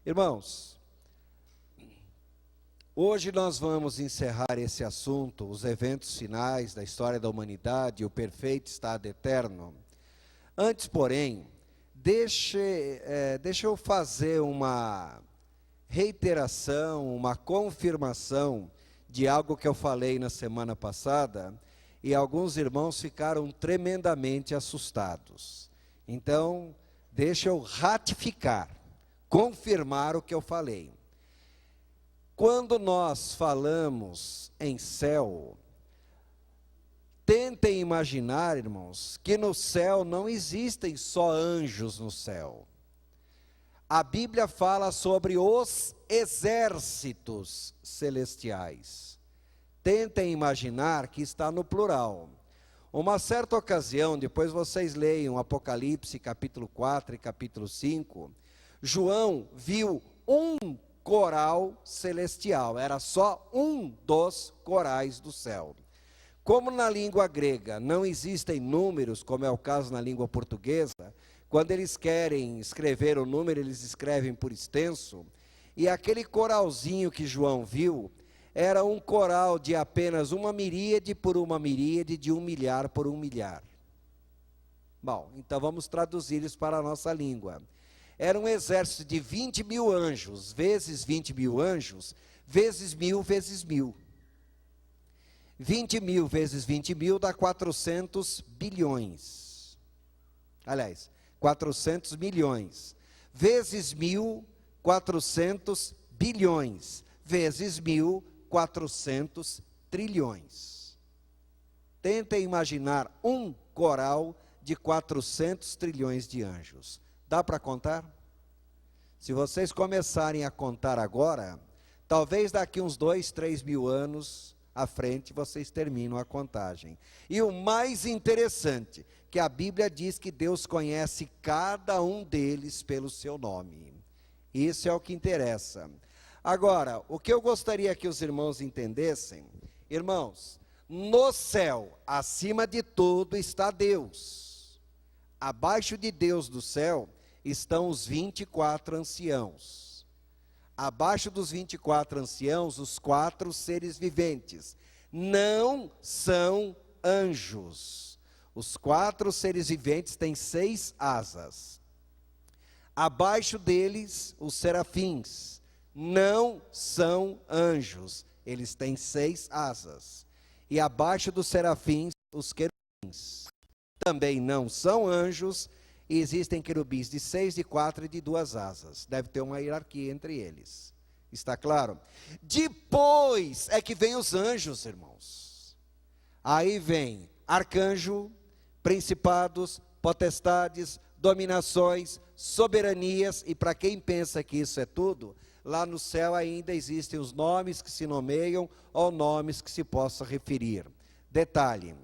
Irmãos, hoje nós vamos encerrar esse assunto, os eventos finais da história da humanidade, o perfeito estado eterno. Antes, porém, deixa eu fazer uma reiteração, uma confirmação de algo que eu falei na semana passada, e alguns irmãos ficaram tremendamente assustados. Então, deixa eu ratificar, confirmar o que eu falei. Quando nós falamos em céu, tentem imaginar, irmãos, que no céu não existem só anjos no céu. A Bíblia fala sobre os exércitos celestiais. Tentem imaginar que está no plural. Uma certa ocasião, depois vocês leiam Apocalipse capítulo 4 e capítulo 5, João viu um coral celestial, era só um dos corais do céu. Como na língua grega não existem números, como é o caso na língua portuguesa, quando eles querem escrever o número, eles escrevem por extenso, e aquele coralzinho que João viu, era um coral de apenas uma miríade por uma miríade, de 1 milhar por 1 milhar. Bom, então vamos traduzir isso para a nossa língua. Era um exército de 20 mil anjos, vezes 20 mil anjos, vezes 1000 vezes 1000. 20 mil vezes 20 mil dá 400 bilhões. Aliás, 400 milhões. Vezes 1000, 400 bilhões. Vezes 1000, 400 trilhões. Tentem imaginar um coral de 400 trilhões de anjos. Dá para contar? Se vocês começarem a contar agora, talvez daqui uns 2, 3 mil anos à frente vocês terminam a contagem. E o mais interessante, que a Bíblia diz que Deus conhece cada um deles pelo seu nome. Isso é o que interessa. Agora, o que eu gostaria que os irmãos entendessem, irmãos, no céu, acima de tudo está Deus. Abaixo de Deus do céu estão os 24 anciãos. Abaixo dos 24 anciãos, os 4 seres viventes. Não são anjos. Os 4 seres viventes têm 6 asas. Abaixo deles, os serafins. Não são anjos. Eles têm 6 asas. E abaixo dos serafins, os querubins. Também não são anjos. E existem querubins de 6, de 4 e de 2 asas. Deve ter uma hierarquia entre eles. Está claro? Depois é que vem os anjos, irmãos. Aí vem arcanjo, principados, potestades, dominações, soberanias. E para quem pensa que isso é tudo, lá no céu ainda existem os nomes que se nomeiam ou nomes que se possa referir. Detalhe.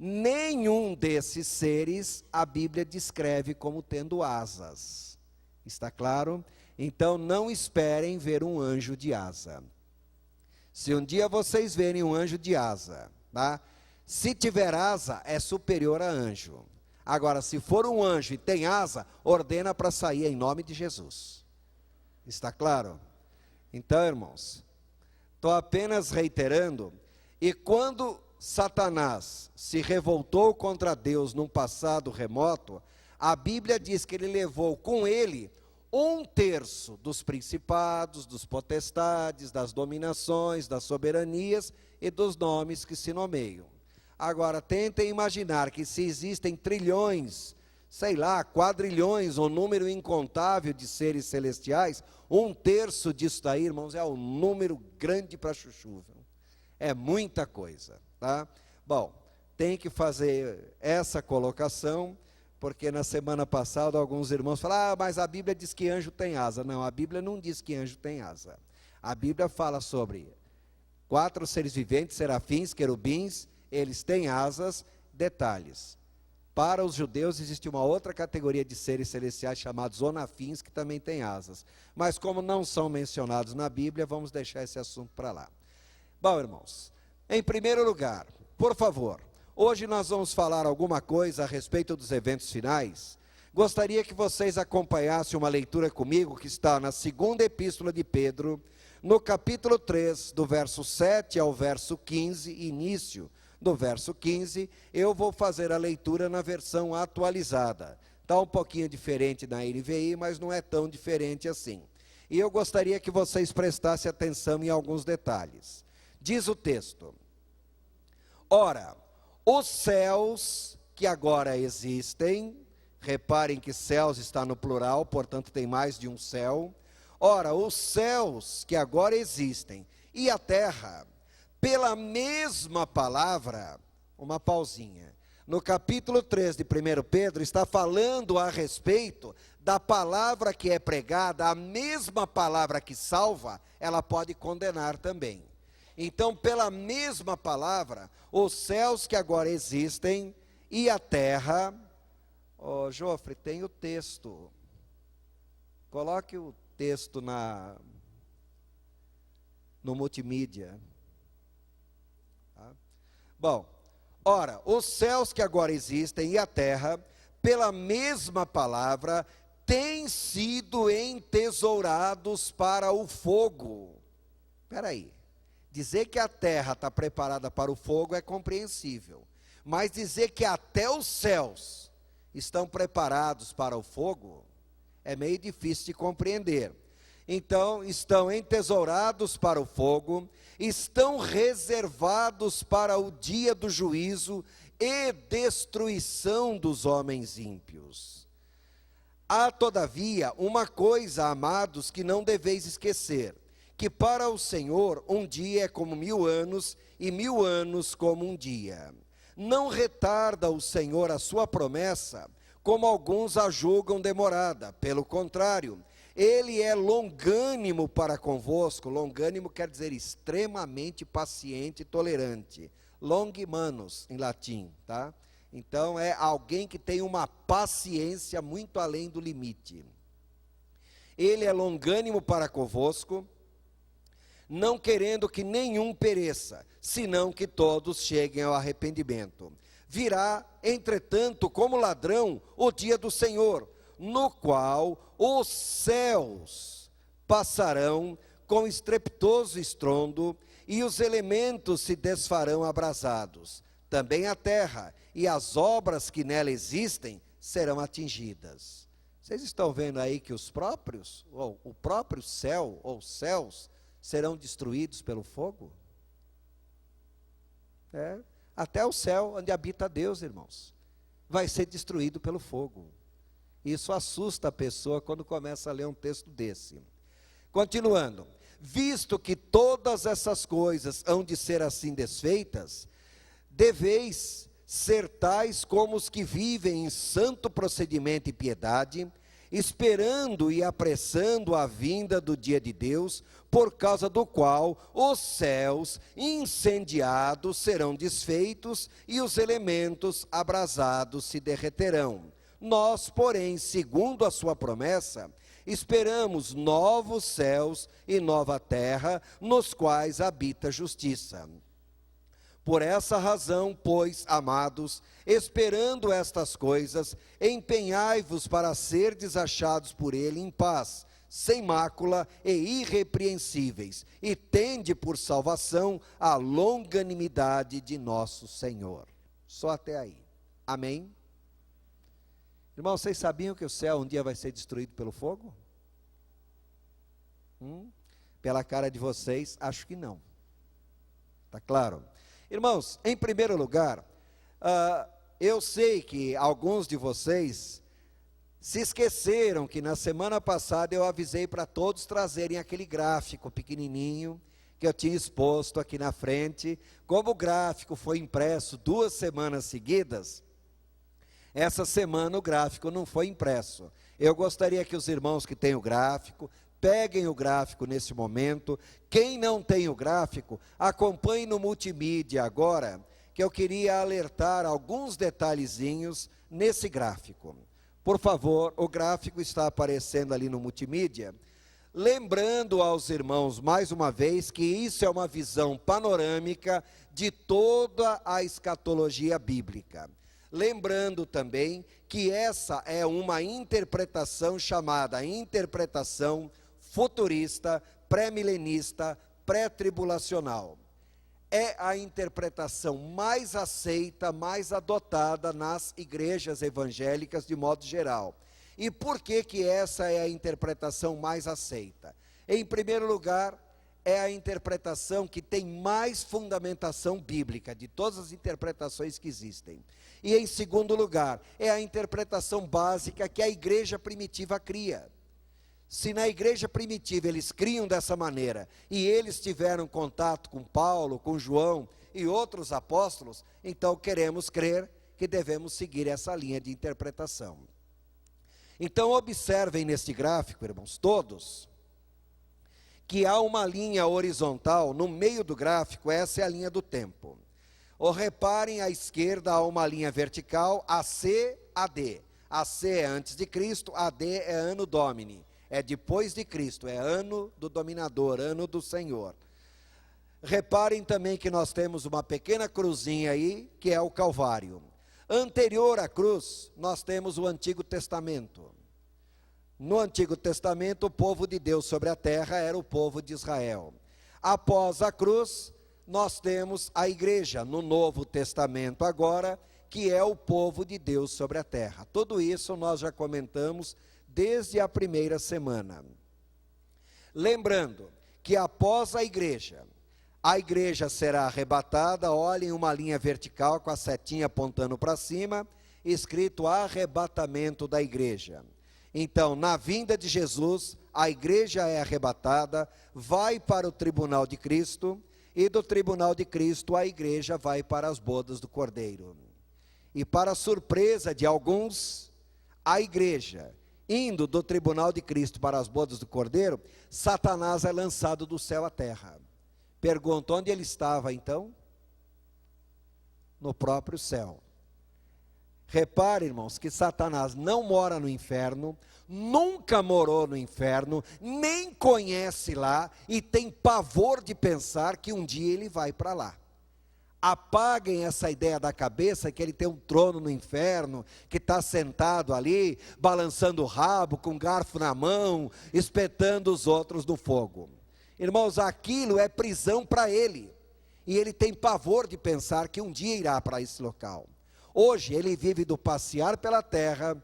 Nenhum desses seres a Bíblia descreve como tendo asas. Está claro? Então não esperem ver um anjo de asa. Se um dia vocês verem um anjo de asa, tá? Se tiver asa, é superior a anjo. Agora, se for um anjo e tem asa, ordena para sair em nome de Jesus. Está claro? Então, irmãos, estou apenas reiterando, e quando Satanás se revoltou contra Deus num passado remoto, a Bíblia diz que ele levou com ele 1/3 dos principados, dos potestades, das dominações, das soberanias e dos nomes que se nomeiam. Agora, tentem imaginar que se existem trilhões, sei lá, quadrilhões, um número incontável de seres celestiais, 1/3 disso daí, irmãos, é um número grande para chuchu. É muita coisa. Tá? Bom, tem que fazer essa colocação, porque na semana passada alguns irmãos falaram, mas a Bíblia diz que anjo tem asa. Não, a Bíblia não diz que anjo tem asa. A Bíblia fala sobre 4 seres viventes, serafins, querubins, eles têm asas. Detalhes, para os judeus existe uma outra categoria de seres celestiais chamados onafins, que também têm asas. Mas como não são mencionados na Bíblia, vamos deixar esse assunto para lá. Bom, irmãos, em primeiro lugar, por favor, hoje nós vamos falar alguma coisa a respeito dos eventos finais, Gostaria que vocês acompanhassem uma leitura comigo, que está na segunda epístola de Pedro, no capítulo 3, do verso 7 ao verso 15, início do verso 15, eu vou fazer a leitura na versão atualizada. Está um pouquinho diferente da NVI, mas não é tão diferente assim. E eu gostaria que vocês prestassem atenção em alguns detalhes. Diz o texto: ora, os céus que agora existem, reparem que céus está no plural, portanto tem mais de um céu. Ora, os céus que agora existem e a terra, pela mesma palavra, uma pausinha. No capítulo 3 de 1 Pedro, está falando a respeito da palavra que é pregada, a mesma palavra que salva, ela pode condenar também. Então, pela mesma palavra, os céus que agora existem e a terra... Jofre, tem o texto. Coloque o texto no multimídia. Tá? Bom, ora, os céus que agora existem e a terra, pela mesma palavra, têm sido entesourados para o fogo. Espera aí. Dizer que a terra está preparada para o fogo é compreensível. Mas dizer que até os céus estão preparados para o fogo, é meio difícil de compreender. Então, estão entesourados para o fogo, estão reservados para o dia do juízo e destruição dos homens ímpios. Há, todavia, uma coisa, amados, que não deveis esquecer, que para o Senhor um dia é como 1000 anos, e 1000 anos como um dia. Não retarda o Senhor a sua promessa, como alguns a julgam demorada. Pelo contrário, Ele é longânimo para convosco. Longânimo quer dizer extremamente paciente e tolerante. Longimanus, em latim, tá? Então, é alguém que tem uma paciência muito além do limite. Ele é longânimo para convosco, não querendo que nenhum pereça, senão que todos cheguem ao arrependimento. Virá, entretanto, como ladrão, o dia do Senhor, no qual os céus passarão com estrepitoso estrondo, e os elementos se desfarão abrasados. Também a terra e as obras que nela existem serão atingidas. Vocês estão vendo aí que o próprio céu, ou céus, serão destruídos pelo fogo? Até o céu onde habita Deus, irmãos, vai ser destruído pelo fogo. Isso assusta a pessoa quando começa a ler um texto desse. Continuando, visto que todas essas coisas hão de ser assim desfeitas, deveis ser tais como os que vivem em santo procedimento e piedade, esperando e apressando a vinda do dia de Deus, por causa do qual os céus incendiados serão desfeitos e os elementos abrasados se derreterão. Nós, porém, segundo a sua promessa, esperamos novos céus e nova terra, nos quais habita a justiça. Por essa razão, pois, amados, esperando estas coisas, empenhai-vos para serdes achados por ele em paz, sem mácula e irrepreensíveis, e tende por salvação a longanimidade de nosso Senhor. Só até aí. Amém? Irmãos, vocês sabiam que o céu um dia vai ser destruído pelo fogo? Pela cara de vocês, acho que não. Está claro? Irmãos, em primeiro lugar, eu sei que alguns de vocês se esqueceram que na semana passada eu avisei para todos trazerem aquele gráfico pequenininho que eu tinha exposto aqui na frente. Como o gráfico foi impresso 2 semanas seguidas, essa semana o gráfico não foi impresso. Eu gostaria que os irmãos que têm o gráfico, peguem o gráfico nesse momento. Quem não tem o gráfico, acompanhe no multimídia agora, que eu queria alertar alguns detalhezinhos nesse gráfico. Por favor, o gráfico está aparecendo ali no multimídia. Lembrando aos irmãos, mais uma vez, que isso é uma visão panorâmica de toda a escatologia bíblica. Lembrando também que essa é uma interpretação chamada interpretação futurista, pré-milenista, pré-tribulacional. É a interpretação mais aceita, mais adotada nas igrejas evangélicas de modo geral. E por que que essa é a interpretação mais aceita? Em primeiro lugar, é a interpretação que tem mais fundamentação bíblica, de todas as interpretações que existem. E em segundo lugar, é a interpretação básica que a igreja primitiva cria. Se na igreja primitiva eles criam dessa maneira, e eles tiveram contato com Paulo, com João e outros apóstolos, então queremos crer que devemos seguir essa linha de interpretação. Então observem neste gráfico, irmãos, todos, que há uma linha horizontal no meio do gráfico, essa é a linha do tempo. Ou reparem, à esquerda há uma linha vertical, AC, AD. AC é antes de Cristo, AD é Anno Domini, é depois de Cristo, é ano do dominador, ano do Senhor. Reparem também que nós temos uma pequena cruzinha aí, que é o Calvário. Anterior à cruz, nós temos o Antigo Testamento. No Antigo Testamento, o povo de Deus sobre a terra era o povo de Israel. Após a cruz, nós temos a igreja no Novo Testamento agora, que é o povo de Deus sobre a terra. Tudo isso nós já comentamos desde a primeira semana. Lembrando que após a igreja será arrebatada, olhem uma linha vertical com a setinha apontando para cima, escrito arrebatamento da igreja. Então, na vinda de Jesus, a igreja é arrebatada, vai para o tribunal de Cristo, e do tribunal de Cristo a igreja vai para as bodas do Cordeiro. E para surpresa de alguns, a igreja, indo do tribunal de Cristo para as bodas do Cordeiro, Satanás é lançado do céu à terra. Pergunta, onde ele estava então? No próprio céu. Repare, irmãos, que Satanás não mora no inferno, nunca morou no inferno, nem conhece lá e tem pavor de pensar que um dia ele vai para lá. Apaguem essa ideia da cabeça que ele tem um trono no inferno, que está sentado ali, balançando o rabo, com garfo na mão, espetando os outros no fogo. Irmãos, aquilo é prisão para ele, e ele tem pavor de pensar que um dia irá para esse local. Hoje ele vive do passear pela terra,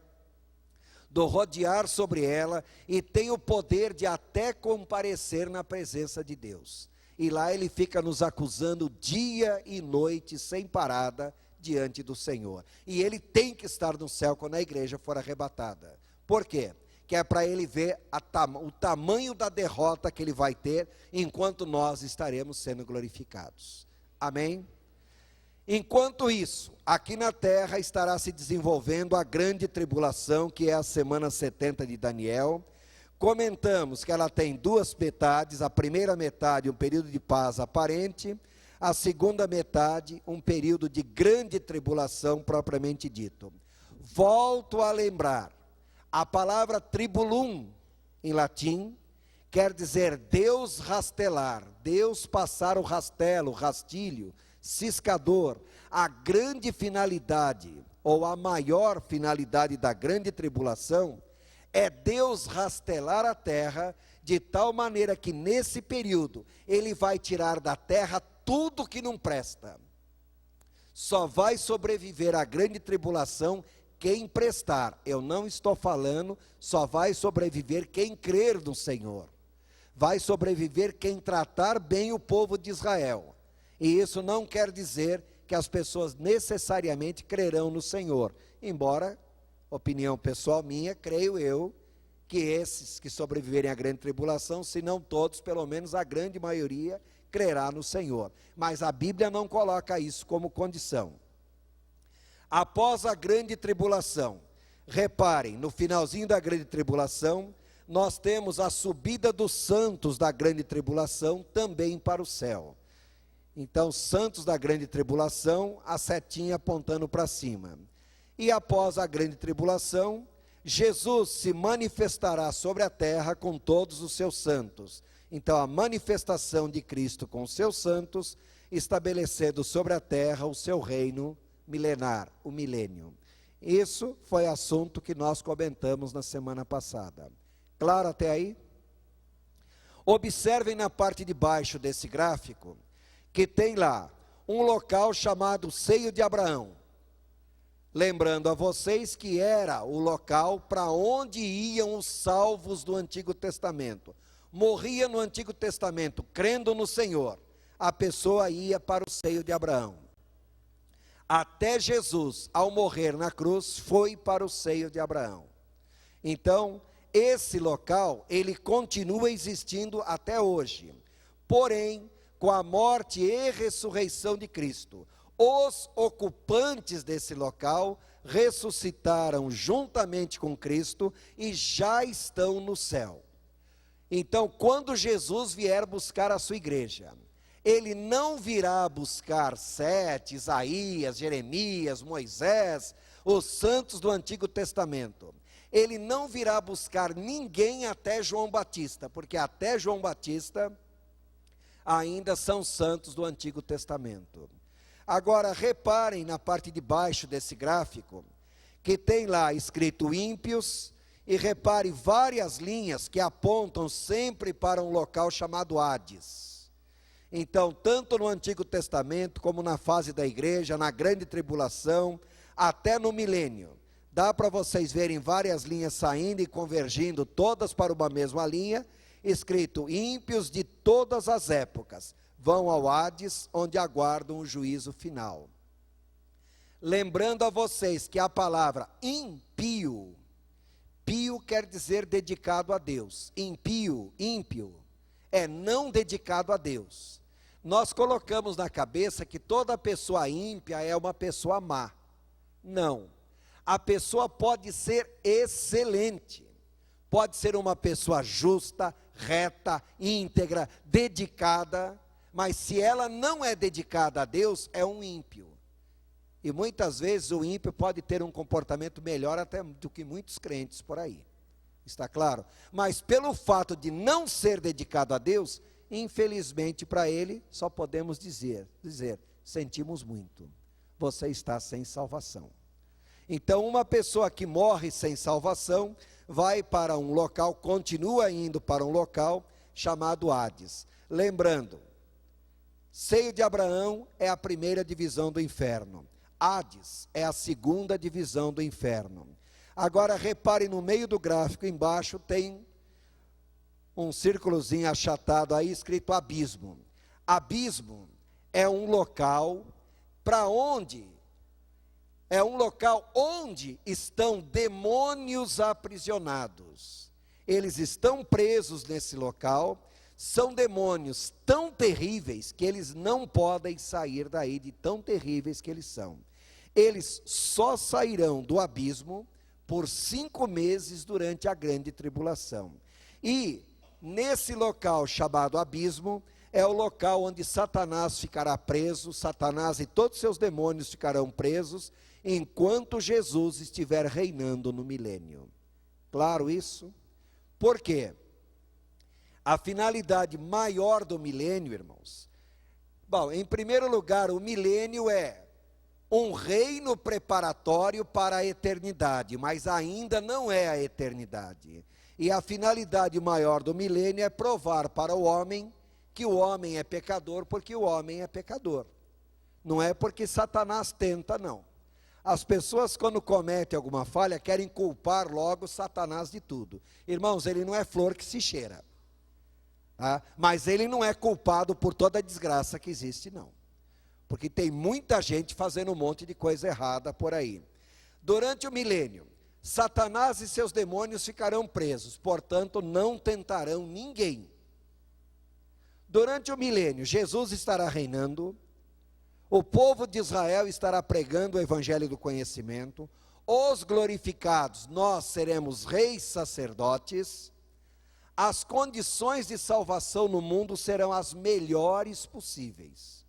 do rodear sobre ela, e tem o poder de até comparecer na presença de Deus. E lá ele fica nos acusando dia e noite, sem parada, diante do Senhor. E ele tem que estar no céu quando a igreja for arrebatada. Por quê? Que é para ele ver o tamanho da derrota que ele vai ter, enquanto nós estaremos sendo glorificados. Amém? Enquanto isso, aqui na terra estará se desenvolvendo a grande tribulação, que é a semana 70 de Daniel. Comentamos que ela tem duas metades, a primeira metade um período de paz aparente, a segunda metade um período de grande tribulação propriamente dito. Volto a lembrar, a palavra tribulum em latim quer dizer Deus rastelar, Deus passar o rastelo, o rastilho, ciscador. A grande finalidade, ou a maior finalidade da grande tribulação, é Deus rastelar a terra, de tal maneira que nesse período, Ele vai tirar da terra tudo que não presta. Só vai sobreviver à grande tribulação quem prestar. Eu não estou falando, só vai sobreviver quem crer no Senhor. Vai sobreviver quem tratar bem o povo de Israel. E isso não quer dizer que as pessoas necessariamente crerão no Senhor. Embora, opinião pessoal minha, creio eu, que esses que sobreviverem à grande tribulação, se não todos, pelo menos a grande maioria, crerá no Senhor. Mas a Bíblia não coloca isso como condição. Após a grande tribulação, reparem, no finalzinho da grande tribulação, nós temos a subida dos santos da grande tribulação também para o céu. Então, santos da grande tribulação, a setinha apontando para cima. E após a grande tribulação, Jesus se manifestará sobre a terra com todos os seus santos. Então, a manifestação de Cristo com os seus santos, estabelecendo sobre a terra o seu reino milenar, o milênio. Isso foi assunto que nós comentamos na semana passada. Claro até aí? Observem na parte de baixo desse gráfico, que tem lá um local chamado Seio de Abraão. Lembrando a vocês que era o local para onde iam os salvos do Antigo Testamento. Morria no Antigo Testamento, crendo no Senhor, a pessoa ia para o seio de Abraão. Até Jesus, ao morrer na cruz, foi para o seio de Abraão. Então, esse local, ele continua existindo até hoje. Porém, com a morte e ressurreição de Cristo, os ocupantes desse local ressuscitaram juntamente com Cristo e já estão no céu. Então, quando Jesus vier buscar a sua igreja, ele não virá buscar Sete, Isaías, Jeremias, Moisés, os santos do Antigo Testamento. Ele não virá buscar ninguém até João Batista, porque até João Batista ainda são santos do Antigo Testamento. Agora, reparem na parte de baixo desse gráfico, que tem lá escrito ímpios, e repare várias linhas que apontam sempre para um local chamado Hades. Então, tanto no Antigo Testamento, como na fase da igreja, na grande tribulação, até no milênio, dá para vocês verem várias linhas saindo e convergindo, todas para uma mesma linha, escrito: ímpios de todas as épocas vão ao Hades, onde aguardam o juízo final. Lembrando a vocês que a palavra impio, pio quer dizer dedicado a Deus. Impio, ímpio, é não dedicado a Deus. Nós colocamos na cabeça que toda pessoa ímpia é uma pessoa má. Não. A pessoa pode ser excelente. Pode ser uma pessoa justa, reta, íntegra, dedicada. Mas se ela não é dedicada a Deus, é um ímpio. E muitas vezes o ímpio pode ter um comportamento melhor até do que muitos crentes por aí. Está claro? Mas pelo fato de não ser dedicado a Deus, infelizmente para ele, só podemos dizer, sentimos muito. Você está sem salvação. Então uma pessoa que morre sem salvação, vai para um local, continua indo para um local chamado Hades. Lembrando, Seio de Abraão é a primeira divisão do inferno. Hades é a segunda divisão do inferno. Agora repare no meio do gráfico, embaixo tem um círculozinho achatado aí, escrito abismo. Abismo é um local para onde? É um local onde estão demônios aprisionados. Eles estão presos nesse local. São demônios tão terríveis que eles não podem sair daí, de tão terríveis que eles são. Eles só sairão do abismo por 5 meses durante a grande tribulação. E nesse local chamado abismo, é o local onde Satanás ficará preso, Satanás e todos seus demônios ficarão presos, enquanto Jesus estiver reinando no milênio. Claro isso? Por quê? A finalidade maior do milênio, irmãos. Bom, em primeiro lugar, o milênio é um reino preparatório para a eternidade, mas ainda não é a eternidade. E a finalidade maior do milênio é provar para o homem que o homem é pecador, porque o homem é pecador. Não é porque Satanás tenta, não. As pessoas, quando cometem alguma falha, querem culpar logo Satanás de tudo. Irmãos, ele não é flor que se cheira. Mas ele não é culpado por toda a desgraça que existe, não. Porque tem muita gente fazendo um monte de coisa errada por aí. Durante o milênio, Satanás e seus demônios ficarão presos, portanto não tentarão ninguém. Durante o milênio, Jesus estará reinando, o povo de Israel estará pregando o evangelho do conhecimento, os glorificados, nós seremos reis sacerdotes. As condições de salvação no mundo serão as melhores possíveis.